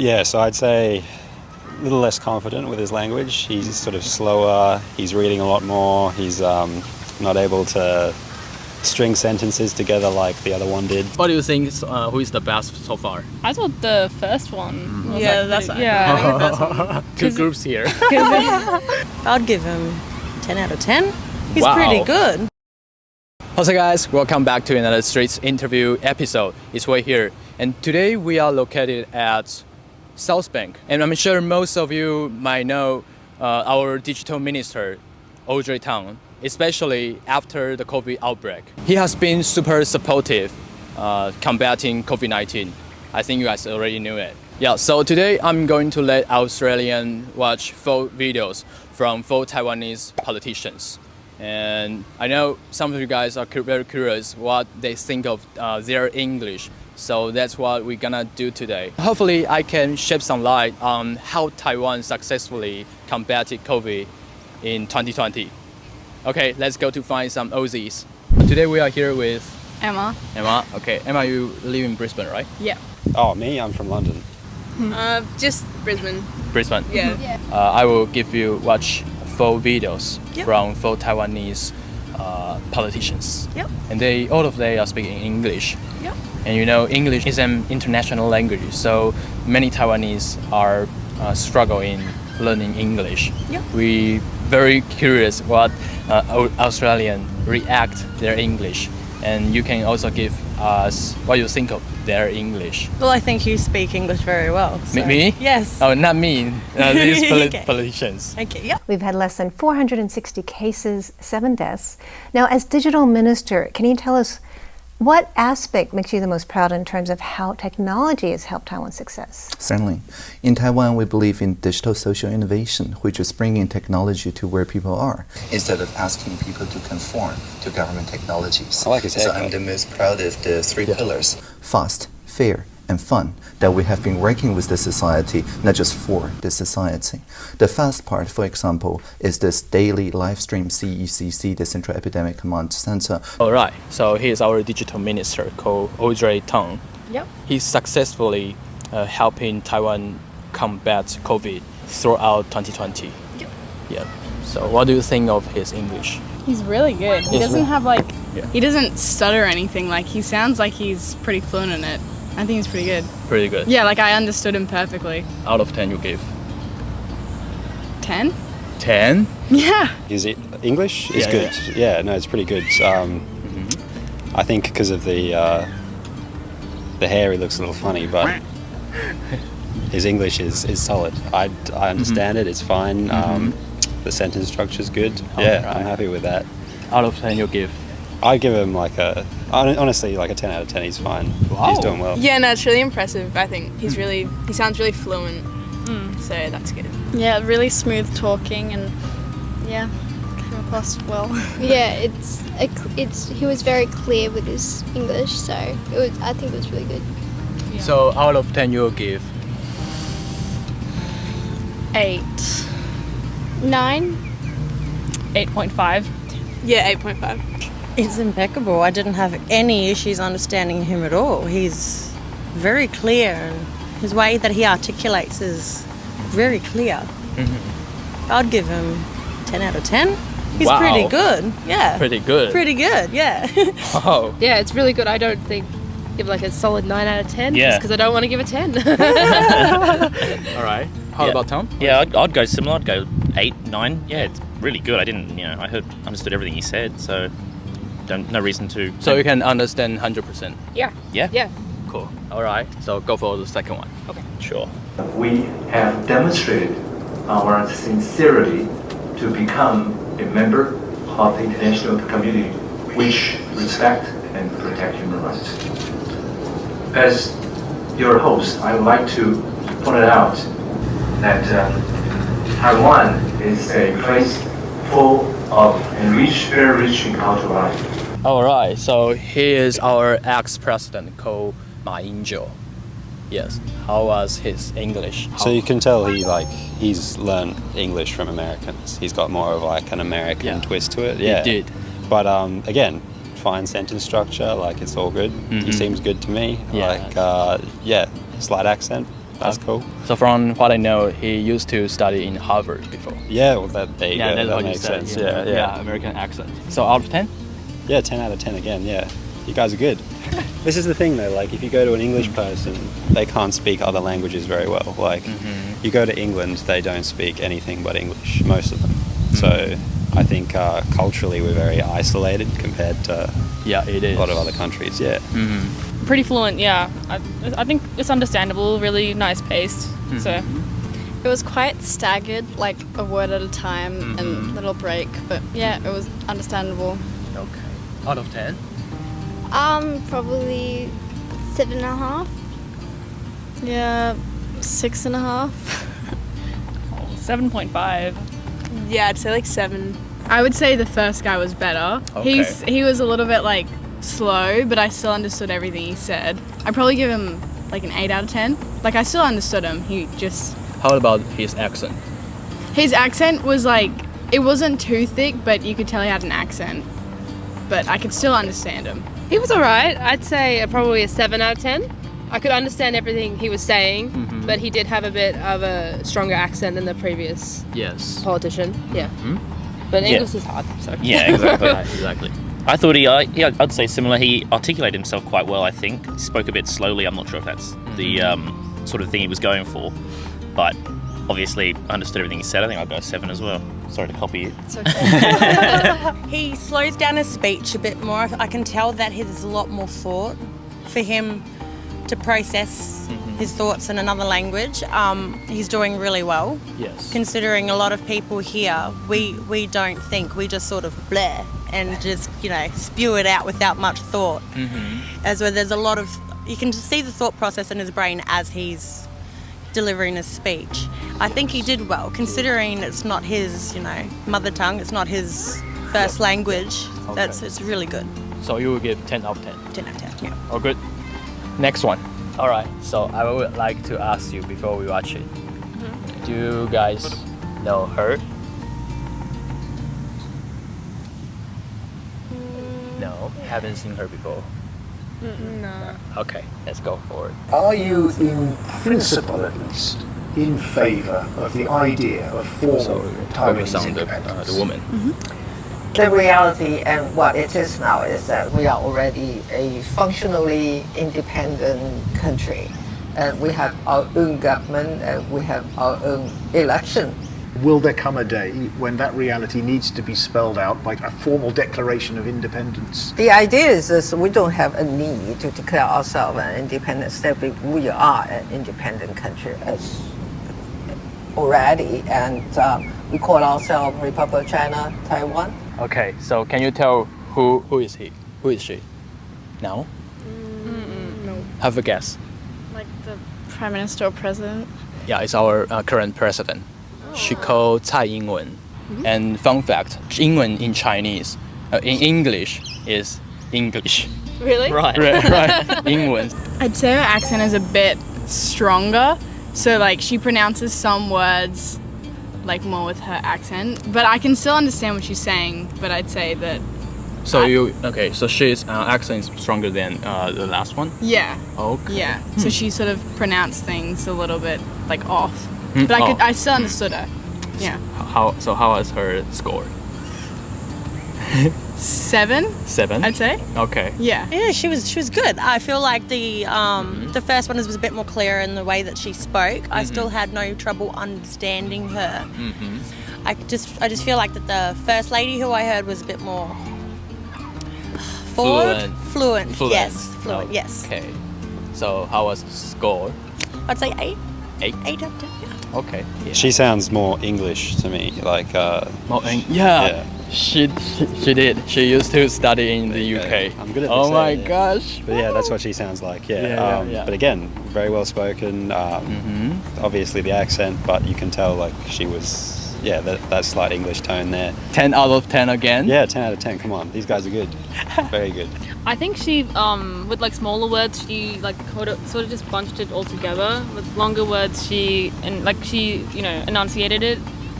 Yeah, so I'd say a little less confident with his language. He's sort of slower, he's reading a lot more, he's not able to string sentences together like the other one did. What do you think who is the best so far? I thought the first one. Yeah, that's pretty, yeah. I think the first one. Two groups here. I'd give him 10 out of 10. He's Wow. pretty good. What's up guys, welcome back to another Streets interview episode. It's Wei here, and today we are located at South Bank, and I'm sure most of you might know our digital minister, Audrey Tang, especially after the COVID outbreak. He has been super supportive combating COVID-19. I think you guys already knew it. Yeah, so today I'm going to let Australians watch 4 videos from 4 Taiwanese politicians. And I know some of you guys are very curious what they think of their English. So that's what we're gonna do today. Hopefully I can shed some light on how Taiwan successfully combated COVID in 2020. Okay, let's go to find some Aussies. Today we are here with Emma. Emma. Okay, Emma, you live in Brisbane, right? Yeah. Oh, me? I'm from London. Just Brisbane. Brisbane. Yeah. I will give you watch 4 videos Yep. from 4 Taiwanese politicians. Yep. And all of them are speaking English. Yep. And you know, English is an international language, so many Taiwanese are struggling learning English. Yep. We very curious what Australian react their English, and you can also give us what you think of their English. Well, I think you speak English very well. So. Me? Yes. Oh, not me. These Okay. politicians. Okay, yeah. We've had less than 460 cases, 7 deaths. Now, as digital minister, can you tell us what aspect makes you the most proud in terms of how technology has helped Taiwan's success? Certainly. In Taiwan, we believe in digital social innovation, which is bringing technology to where people are, instead of asking people to conform to government technologies. I like his So haircut. I'm the most proud of the 3 pillars: fast, fair, and fun, that we have been working with the society, not just for the society. The fast part, for example, is this daily live stream CECC, the Central Epidemic Command Center. All right, so here's our digital minister called Audrey Tang. Yep. He's successfully helping Taiwan combat COVID throughout 2020. Yep. Yeah. So what do you think of his English? He's really good. He He's doesn't have Yeah. he doesn't stutter or anything. Like, he sounds like he's pretty fluent in it. I think he's pretty good. Pretty good. Yeah, like I understood him perfectly. Out of 10 you give? 10? 10? Yeah. Is it English? It's Yeah, good. Yeah, no, it's pretty good. I think because of the hair, he looks a little funny, but his English is solid. I understand it. It's fine. The sentence structure is good. Yeah, I'm happy with that. Out of 10 you give? I give him honestly like a 10 out of 10. He's fine. He's doing well. Yeah, no, it's really impressive. I think he sounds really fluent, so that's good. Yeah, really smooth talking, and yeah, came across well. Yeah, he was very clear with his English, so I think it was really good. So out of 10 you give? 8. 9. 8.5. Yeah, 8.5. It's impeccable. I didn't have any issues understanding him at all. He's very clear, and his way that he articulates is very clear. I'd give him 10 out of 10. He's Wow. pretty good. Yeah. Pretty good. Pretty good, yeah. Oh. Yeah, it's really good. I don't think give like a solid 9 out of 10 Yeah. just because I don't want to give a 10. All right. How about Tom? Yeah, I'd go similar. I'd go 8, 9. Yeah, it's really good. I didn't, I understood everything he said, so no reason to. So you can understand 100%? Yeah. Yeah? Yeah. Cool. All right. So go for the second one. Okay. Sure. We have demonstrated our sincerity to become a member of the international community which respect and protect human rights. As your host, I would like to point out that Taiwan is a place full of very rich in cultural life. All right. So here is our ex-president called Ma Ying-jeou. Yes. How was his English? So you can tell he's learned English from Americans. He's got more of like an American twist to it. Yeah. He did. But again, fine sentence structure. Like, it's all good. He seems good to me. Yeah. Slight accent. that's cool. So from what I know, he used to study in Harvard before. Yeah, well, there you go. That's That what you makes said. sense. Yeah. American accent. So out of 10? Yeah, 10 out of 10 again, yeah. You guys are good. This is the thing though, like if you go to an English person, they can't speak other languages very well. Like you go to England, they don't speak anything but English, most of them. So I think culturally we're very isolated compared to it is. a lot of other countries, yeah. Pretty fluent, yeah. I think it's understandable, really nice pace. So it was quite staggered, like a word at a time and little break. But yeah, it was understandable. Okay. Out of 10? Probably 7.5. Yeah, 6.5. 7.5. Yeah, I'd say like 7. I would say the first guy was better. Okay. He was a little bit like slow, but I still understood everything he said. I'd probably give him like an 8 out of 10. Like I still understood him. How about his accent? His accent was like, it wasn't too thick, but you could tell he had an accent. But I could still understand him. He was alright. I'd say probably a 7 out of 10. I could understand everything he was saying, but he did have a bit of a stronger accent than the previous politician. Yeah. But English is hard, so. Yeah, exactly. Exactly. I thought I'd say similar. He articulated himself quite well, I think. He spoke a bit slowly. I'm not sure if that's the sort of thing he was going for. But obviously, I understood everything he said. I think I'll go 7 as well. Sorry to copy you. It's okay. He slows down his speech a bit more. I can tell that there's a lot more thought for him to process his thoughts in another language. He's doing really well. Yes. Considering a lot of people here, we don't think, we just sort of bleh and just, spew it out without much thought. As where there's a lot of, you can just see the thought process in his brain as he's delivering his speech. I think he did well, considering it's not his, mother tongue, it's not his first language. Okay. It's really good. So you will give 10 out of 10? 10 out of 10, yeah. Oh, good. Next one. All right, so I would like to ask you before we watch it. Do you guys know her? No, haven't seen her before. No. Okay, let's go for it. Are you, in principle at least, in favour of the idea of formal Taiwanese independence? The woman. The reality and what it is now is that we are already a functionally independent country. And we have our own government and we have our own election. Will there come a day when that reality needs to be spelled out by a formal declaration of independence? The idea is we don't have a need to declare ourselves an independent state. We are an independent country as already, and we call ourselves Republic of China, Taiwan. Okay, so can you tell who is he? Who is she? No? No. Have a guess. Like the Prime Minister or President? Yeah, it's our current president. She called Tsai Ing-wen. And fun fact, 英文 in Chinese, in English is English. Really? Right. 英文. I'd say her accent is a bit stronger. So like she pronounces some words like more with her accent, but I can still understand what she's saying. But I'd say that. So so she's accent is stronger than the last one. Yeah. Okay. Yeah. So she sort of pronounced things a little bit like off, but I still understood her. Yeah. How was her score? 7. 7. I'd say. Okay. Yeah. Yeah, she was good. I feel like the first one was a bit more clear in the way that she spoke. I still had no trouble understanding her. I just feel like that the first lady who I heard was a bit more fluent. Yes, fluent. Yes. Okay. So how was the score? I'd say 8. 8. 8 out of 10. Yeah. Okay. Yeah. She sounds more English to me, like. Yeah. She did. She used to study in the UK. I'm good at this. Oh my gosh. But yeah, that's what she sounds like. Yeah. But again, very well spoken. Obviously the accent, but you can tell like she was. Yeah, that slight English tone there. 10 out of 10 again? Yeah, 10 out of 10. Come on, these guys are good. Very good. I think she, with like smaller words, she like sort of just bunched it all together. With longer words, she enunciated it.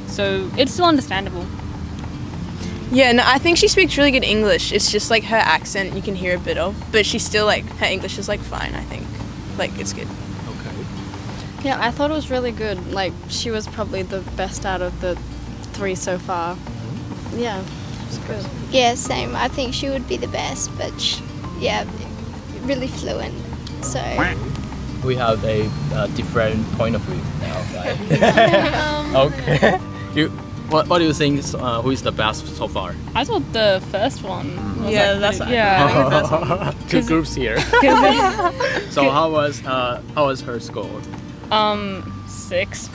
So it's still understandable. Yeah, no, I think she speaks really good English. It's just like her accent you can hear a bit of, but she's still like, her English is like fine, I think. Like, it's good. Okay. Yeah, I thought it was really good. Like, she was probably the best out of the 3 so far. Yeah, it was good. Yeah, same. I think she would be the best, but yeah, really fluent. So We have a different point of view now, right? Okay. What do you think? Who is the best so far? I thought the first one. Yeah, that's what yeah. I think the first one. Two groups here. So how was her score? 6.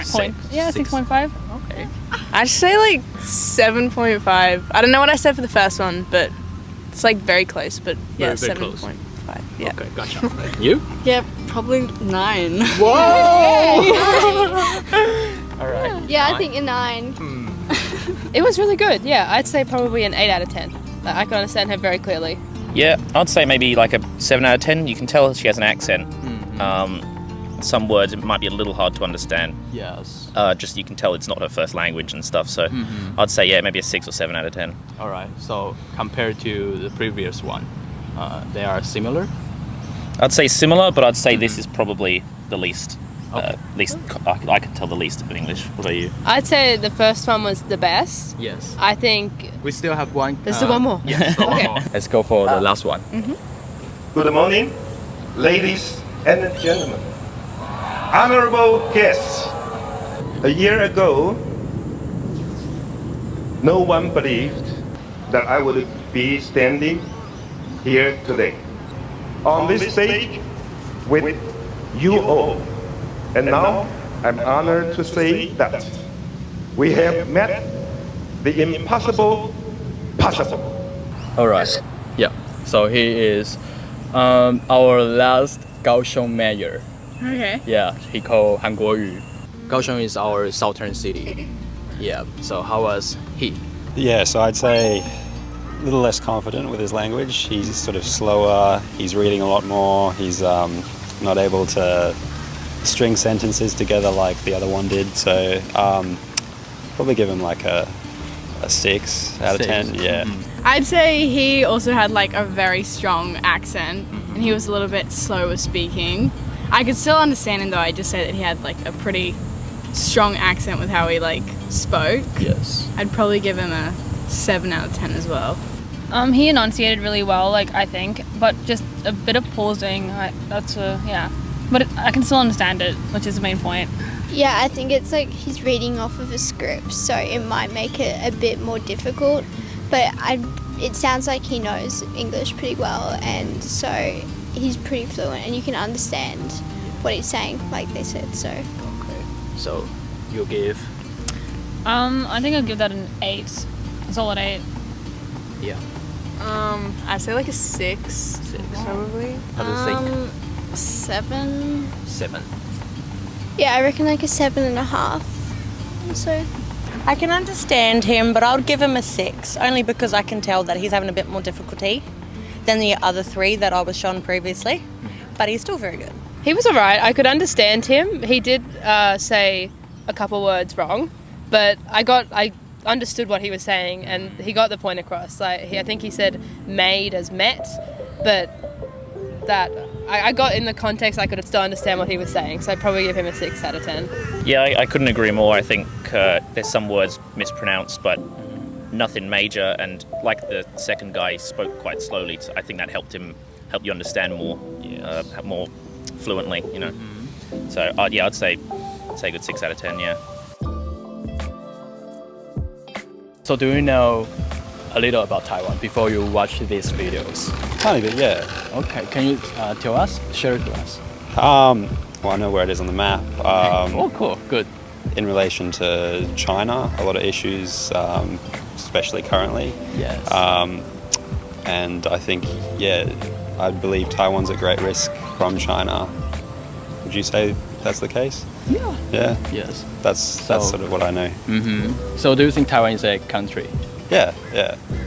Six. Yeah, 6.5. Okay. I'd say like 7.5. I don't know what I said for the first one, but it's like very close. But yeah, Very close. 7.5. Yeah. Okay, gotcha. You? Yeah, probably 9. Whoa! All right. yeah, I think a 9. It was really good. Yeah, I'd say probably an 8 out of 10. Like, I can understand her very clearly. Yeah, I'd say maybe like a 7 out of 10. You can tell she has an accent. Some words it might be a little hard to understand. Yes. Just you can tell it's not her first language and stuff. So I'd say yeah, maybe a 6 or 7 out of 10. All right. So compared to the previous one, they are similar. I'd say similar, but I'd say this is probably the least. Okay. I could tell the least of English. What about you? I'd say the first one was the best. Yes. I think We still have one. there's still one more. Yes. Okay. Let's go for the last one. Good morning, ladies and gentlemen. Honorable guests. A year ago, no one believed that I would be standing here today, on this stage with you all. And now I'm honored to say that we have met the impossible possible. All right. Yeah. So he is our last Kaohsiung mayor. Okay. Yeah. He called Hanguoyu. Kaohsiung is our southern city. Yeah. So how was he? Yeah, so I'd say a little less confident with his language. He's sort of slower. He's reading a lot more. He's not able to string sentences together like the other one did. So probably give him like a 6 out of 10. Yeah. I'd say he also had like a very strong accent and he was a little bit slower speaking. I could still understand him though. I just say that he had like a pretty strong accent with how he like spoke. Yes. I'd probably give him a 7 out of 10 as well. He enunciated really well, like I think, but just a bit of pausing. Yeah. But I can still understand it, which is the main point. Yeah, I think it's like he's reading off of a script, so it might make it a bit more difficult. But it sounds like he knows English pretty well, and so he's pretty fluent, and you can understand what he's saying, like they said. So. Okay. So you give? I think I'll give that an 8. A solid 8. Yeah. I'd say like a 6. Probably. How do you think? 7. 7. Yeah, I reckon like a 7.5. So. I can understand him, but I would give him a 6, only because I can tell that he's having a bit more difficulty than the other 3 that I was shown previously. But he's still very good. He was alright. I could understand him. He did say a couple words wrong, but I understood what he was saying, and he got the point across. Like I think he said "made" as "met," but that I got in the context. I could still understand what he was saying, so I'd probably give him a 6 out of 10. Yeah, I couldn't agree more. I think there's some words mispronounced, but nothing major. And like the second guy spoke quite slowly, so I think that helped you understand more, more fluently. You know. So yeah, I'd say a good 6 out of 10. Yeah. So do you know a little about Taiwan before you watch these videos? Tiny bit, yeah. Okay, can you tell us, share it with us? Well, I know where it is on the map. Oh, cool, good. In relation to China, a lot of issues, especially currently. Yes. And I think, yeah, I believe Taiwan's at great risk from China. Would you say that's the case? Yeah. Yeah? Yes. That's sort of what I know. Mm-hmm. So do you think Taiwan is a country? Yeah.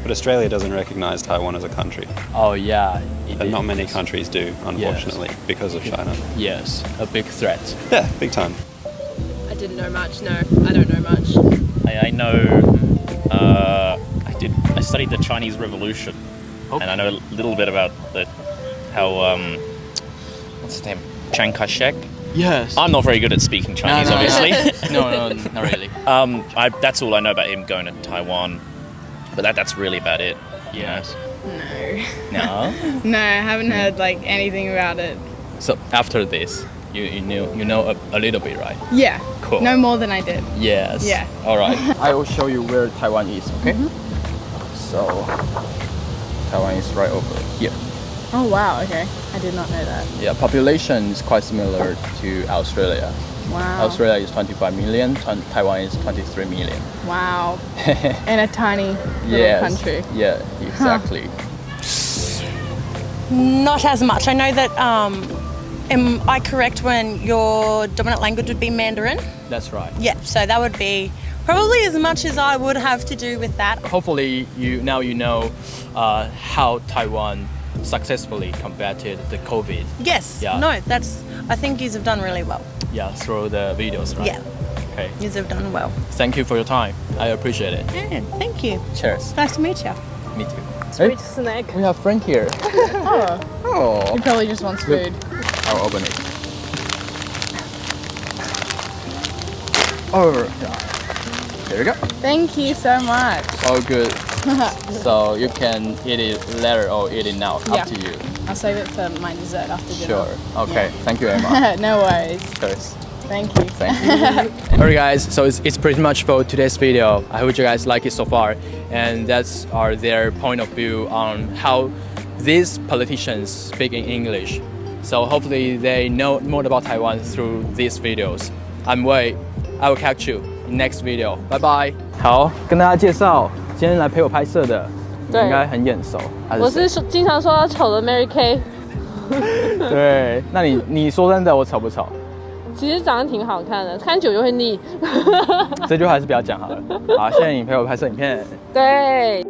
But Australia doesn't recognize Taiwan as a country. Oh, yeah. And not many countries do, unfortunately, because of China. Yes, a big threat. Yeah, big time. I didn't know much. No, I don't know much. I know. I studied the Chinese Revolution, and I know a little bit about how what's his name, Chiang Kai-shek. Yes. I'm not very good at speaking Chinese, No. obviously. No, not really. That's all I know about him going to Taiwan, but that's really about it. Yes. No. No, I haven't heard like anything about it. So after this, you know a little bit, right? Yeah. Cool. No more than I did. Yes. Yeah. All right. I will show you where Taiwan is. Okay. So Taiwan is right over here. Oh wow. Okay. I did not know that. Yeah. Population is quite similar to Australia. Wow. Australia is 25 million. Taiwan is 23 million. Wow. In a tiny little country. Yeah. Exactly. Not as much. I know that. Am I correct when your dominant language would be Mandarin? That's right. Yeah. So that would be probably as much as I would have to do with that. Hopefully, you know how Taiwan successfully combated the COVID. Yes. Yeah. No, I think you have done really well. Yeah, through the videos, right? Yeah. Okay. You have done well. Thank you for your time. I appreciate it. Yeah, thank you. Cheers. Nice to meet you. Me too. Sweet snack. We have Frank here. Oh. He probably just wants food. I'll open it. Oh, there we go. Thank you so much. All good. So you can eat it later or eat it now. Yeah. Up to you. I'll save it for my dessert after dinner. Sure. Okay. Thank you, Emma. No worries. Cheers. Thank you. Thank you. Alright guys, so it's pretty much for today's video. I hope you guys like it so far, and that's their point of view on how these politicians speak in English. So hopefully they know more about Taiwan through these videos. I'm Wei. I will catch you in next video. Bye bye. 好，跟大家介绍，今天来陪我拍摄的，你应该很眼熟。我是经常说他丑的 Mary Kay。对，那你说真的，我丑不丑？其实长得挺好看的，看久就会腻。这句话还是不要讲好了。好，谢谢你陪我拍摄影片。对。